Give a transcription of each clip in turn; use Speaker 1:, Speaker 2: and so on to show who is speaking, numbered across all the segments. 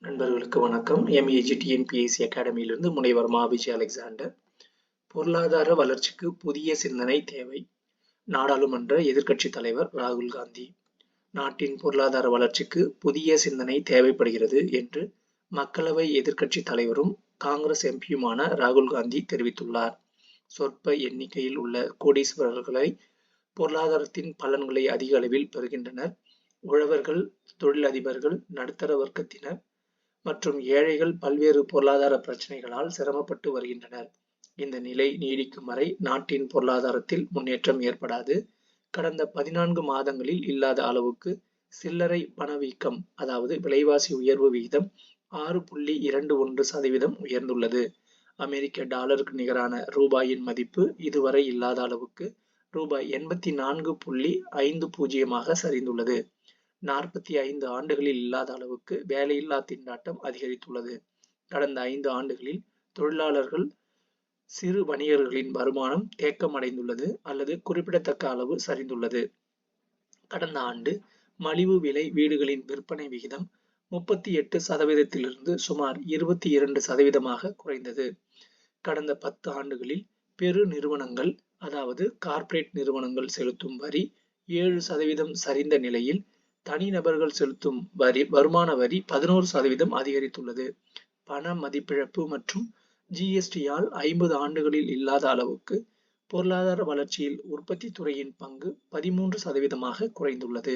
Speaker 1: நண்பர்களுக்கு வணக்கம். MEGTNPSC அகாடமியிலிருந்து முனைவர் மா. விஜய் அலெக்சாண்டர். பொருளாதார வளர்ச்சிக்கு புதிய சிந்தனை தேவை. நாடாளுமன்ற எதிர்க்கட்சித் தலைவர் ராகுல் காந்தி. நாட்டின் பொருளாதார வளர்ச்சிக்கு புதிய சிந்தனை தேவைப்படுகிறது என்று மக்களவை எதிர்க்கட்சித் தலைவரும் காங்கிரஸ் எம்பியுமான ராகுல் காந்தி தெரிவித்துள்ளார். சொற்ப எண்ணிக்கையில் உள்ள கோடீஸ்வரர்களை பொருளாதாரத்தின் பலன்களை அதிக அளவில் பெறுகின்றனர். உழவர்கள், தொழிலதிபர்கள், நடுத்தர வர்க்கத்தினர் மற்றும் ஏழைகள் பல்வேறு பொருளாதார பிரச்சனைகளால் சிரமப்பட்டு வருகின்றனர். இந்த நிலை நீடிக்கும் வரை நாட்டின் பொருளாதாரத்தில் முன்னேற்றம் ஏற்படாது. கடந்த 14 மாதங்களில் இல்லாத அளவுக்கு சில்லறை பணவீக்கம், அதாவது விலைவாசி உயர்வு விகிதம் 6.21% உயர்ந்துள்ளது. அமெரிக்க டாலருக்கு நிகரான ரூபாயின் மதிப்பு இதுவரை இல்லாத அளவுக்கு ரூபாய் 84.50 சரிந்துள்ளது. 45 ஆண்டுகளில் இல்லாத அளவுக்கு வேலையில்லா திண்டாட்டம் அதிகரித்துள்ளது. கடந்த 5 ஆண்டுகளில் தொழிலாளர்கள், சிறு வணிகர்களின் வருமானம் தேக்கமடைந்துள்ளது அல்லது குறிப்பிடத்தக்க அளவு சரிந்துள்ளது. கடந்த ஆண்டு மலிவு விலை வீடுகளின் விற்பனை விகிதம் 38% சுமார் 22% குறைந்தது. கடந்த 10 ஆண்டுகளில் பெரு நிறுவனங்கள், அதாவது கார்ப்பரேட் நிறுவனங்கள் செலுத்தும் வரி 7% சரிந்த நிலையில் தனிநபர்கள் செலுத்தும் வருமான வரி 11% அதிகரித்துள்ளது. பண மதிப்பிழப்பு மற்றும் GST-யால் 50 ஆண்டுகளில் இல்லாத அளவுக்கு பொருளாதார வளர்ச்சியில் உற்பத்தி துறையின் பங்கு 13% குறைந்துள்ளது.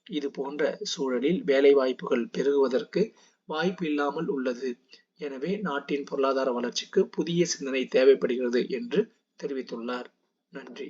Speaker 1: இது போன்ற சூழலில் வேலைவாய்ப்புகள் பெருகுவதற்கு வாய்ப்பு இல்லாமல் உள்ளது. எனவே நாட்டின் பொருளாதார வளர்ச்சிக்கு புதிய சிந்தனை தேவைப்படுகிறது என்று தெரிவித்துள்ளார். நன்றி.